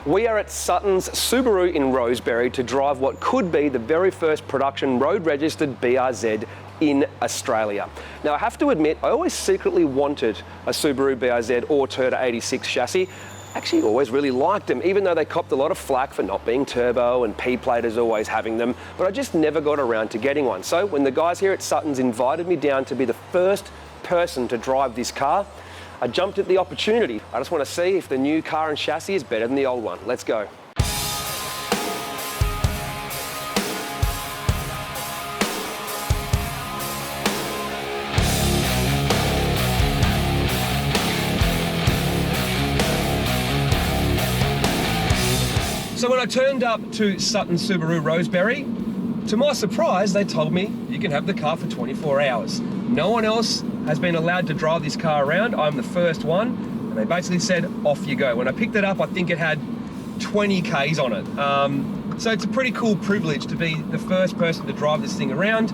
We are at Suttons Subaru in Rosebery to drive what could be the very first production road-registered BRZ in Australia. Now, I have to admit, I always secretly wanted a Subaru BRZ or Toyota 86 chassis. Actually, always really liked them, even though they copped a lot of flack for not being turbo and P-platers always having them, but I just never got around to getting one. So when the guys here at Suttons invited me down to be the first person to drive this car, I jumped at the opportunity. I just want to see if the new car and chassis is better than the old one. Let's go. So when I turned up to Suttons Subaru Rosebery, to my surprise, they told me you can have the car for 24 hours. No one else has been allowed to drive this car around. I'm the first one, and they basically said, off you go. When I picked it up, I think it had 20 Ks on it. So it's a pretty cool privilege to be the first person to drive this thing around.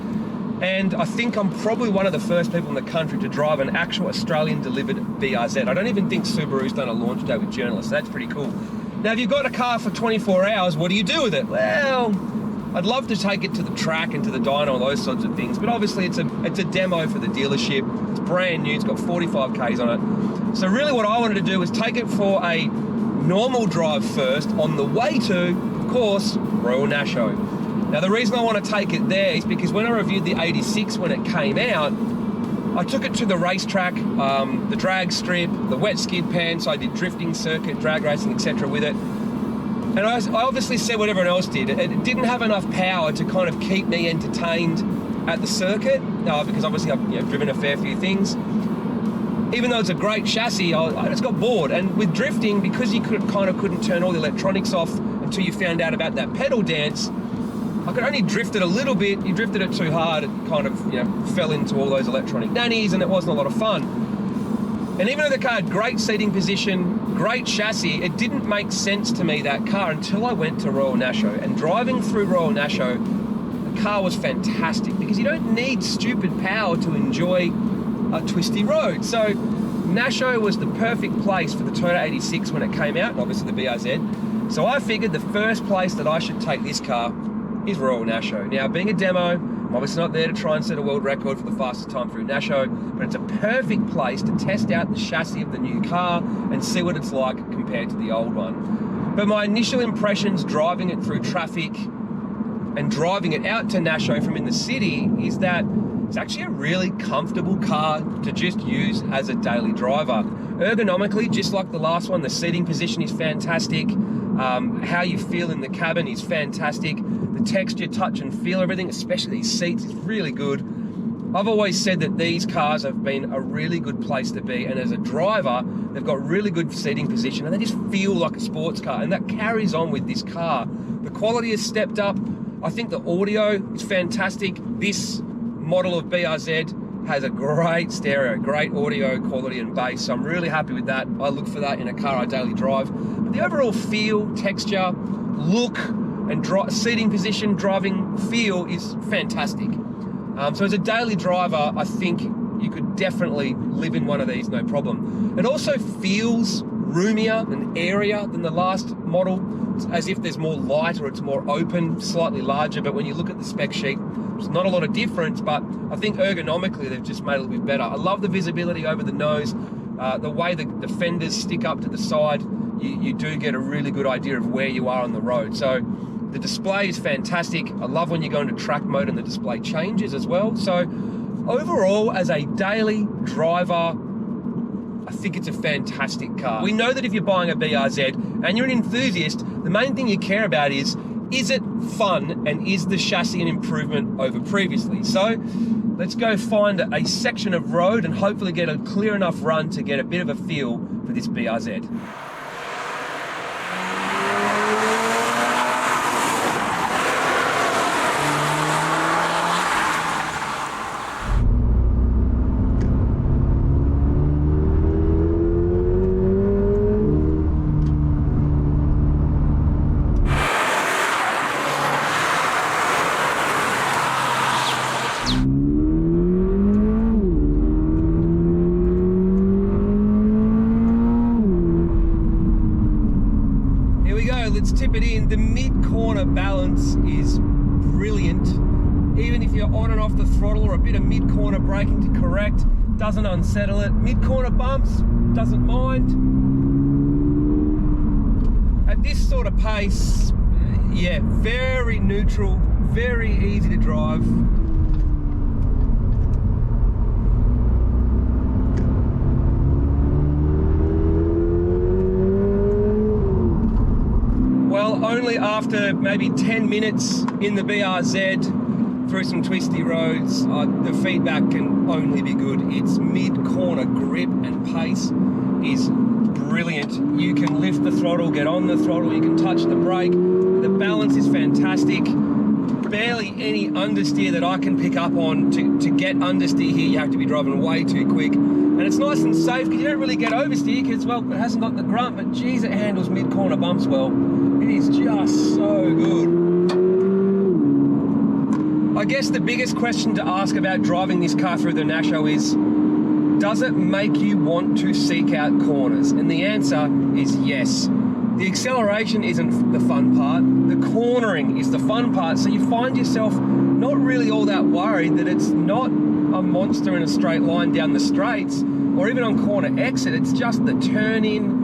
And I think I'm probably one of the first people in the country to drive an actual Australian delivered BRZ. I don't even think Subaru's done a launch day with journalists. So that's pretty cool. Now, if you've got a car for 24 hours, what do you do with it? Well, I'd love to take it to the track and to the dyno and those sorts of things, but obviously it's a demo for the dealership. It's brand new, it's got 45 Ks on it. So really what I wanted to do was take it for a normal drive first on the way to, of course, Royal Nasho. Now the reason I want to take it there is because when I reviewed the 86 when it came out, I took it to the racetrack, the drag strip, the wet skid pan, so I did drifting circuit, drag racing, etc. with it. And I obviously said what everyone else did. It didn't have enough power to kind of keep me entertained at the circuit, because obviously I've driven a fair few things. Even though it's a great chassis, I just got bored. And with drifting, because you couldn't turn all the electronics off until you found out about that pedal dance, I could only drift it a little bit. You drifted it too hard, it kind of, fell into all those electronic nannies, and it wasn't a lot of fun. And even though the car had great seating position, great chassis, it didn't make sense to me, that car, until I went to Royal Nasho. And driving through Royal Nasho, the car was fantastic because you don't need stupid power to enjoy a twisty road. So Nasho was the perfect place for the Toyota 86 when it came out, and obviously the BRZ. So I figured the first place that I should take this car is Royal Nasho. Now, being a demo, I'm obviously not there to try and set a world record for the fastest time through Nasho, but it's a perfect place to test out the chassis of the new car and see what it's like compared to the old one. But my initial impressions driving it through traffic and driving it out to Nasho from in the city is that it's actually a really comfortable car to just use as a daily driver. Ergonomically, just like the last one, the seating position is fantastic. How you feel in the cabin is fantastic. The texture, touch and feel, everything, especially these seats, is really good. I've always said that these cars have been a really good place to be, and as a driver, they've got really good seating position and they just feel like a sports car, and that carries on with this car. The quality has stepped up. I think the audio is fantastic. This model of BRZ has a great stereo, great audio quality and bass, so I'm really happy with that. I look for that in a car I daily drive. But the overall feel, texture, look, and seating position, driving feel is fantastic. So as a daily driver, I think you could definitely live in one of these, no problem. It also feels roomier and airier than the last model. It's as if there's more light or it's more open, slightly larger, but when you look at the spec sheet, there's not a lot of difference, but I think ergonomically they've just made it a little bit better. I love the visibility over the nose, the way the fenders stick up to the side. You do get a really good idea of where you are on the road. So the display is fantastic. I love when you go into track mode and the display changes as well. So overall, as a daily driver, I think it's a fantastic car. We know that if you're buying a BRZ and you're an enthusiast, the main thing you care about is it fun and is the chassis an improvement over previously? So let's go find a section of road and hopefully get a clear enough run to get a bit of a feel for this BRZ. we go, let's tip it in. The mid-corner balance is brilliant. Even if you're on and off the throttle or a bit of mid-corner braking to correct, doesn't unsettle it. Mid-corner bumps, doesn't mind. At this sort of pace, yeah, very neutral, very easy to drive. Well, only after maybe 10 minutes in the BRZ through some twisty roads, the feedback can only be good. Its mid-corner grip and pace is brilliant. You can lift the throttle, get on the throttle, you can touch the brake. The balance is fantastic. Barely any understeer that I can pick up on. To get understeer here, you have to be driving way too quick. And it's nice and safe because you don't really get oversteer because, well, it hasn't got the grunt, but geez, it handles mid-corner bumps well. It is just so good. I guess the biggest question to ask about driving this car through the Nasho is, does it make you want to seek out corners? And the answer is yes. The acceleration isn't the fun part, the cornering is the fun part, so you find yourself not really all that worried that it's not a monster in a straight line down the straights, or even on corner exit. It's just the turn-in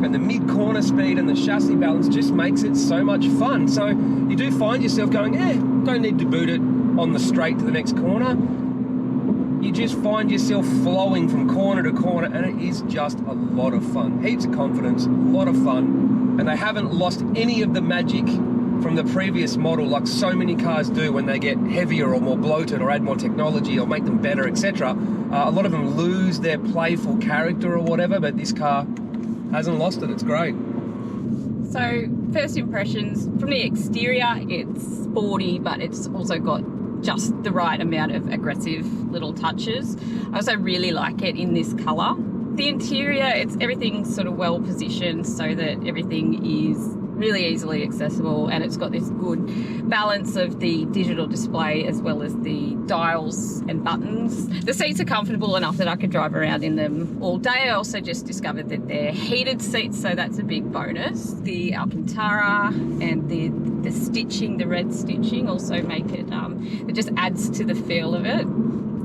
and the mid-corner speed and the chassis balance just makes it so much fun. So you do find yourself going, don't need to boot it on the straight to the next corner. You just find yourself flowing from corner to corner, and it is just a lot of fun. Heaps of confidence, a lot of fun, and they haven't lost any of the magic from the previous model like so many cars do when they get heavier or more bloated or add more technology or make them better, etc. A lot of them lose their playful character or whatever, but this car hasn't lost it. It's great. So first impressions, from the exterior, it's sporty, but it's also got just the right amount of aggressive little touches. I also really like it in this colour. The interior, everything's sort of well positioned so that everything is really easily accessible, and it's got this good balance of the digital display as well as the dials and buttons. The seats are comfortable enough that I could drive around in them all day. I also just discovered that they're heated seats, so that's a big bonus. The Alcantara and the stitching, the red stitching, also make it, it just adds to the feel of it.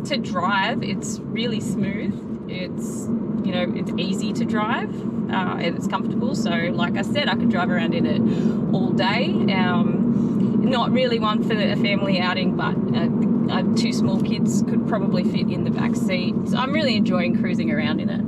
To drive, it's really smooth. It's, you know, it's easy to drive and it's comfortable. So like I said, I could drive around in it all day. Not really one for a family outing, but two small kids could probably fit in the back seat. So I'm really enjoying cruising around in it.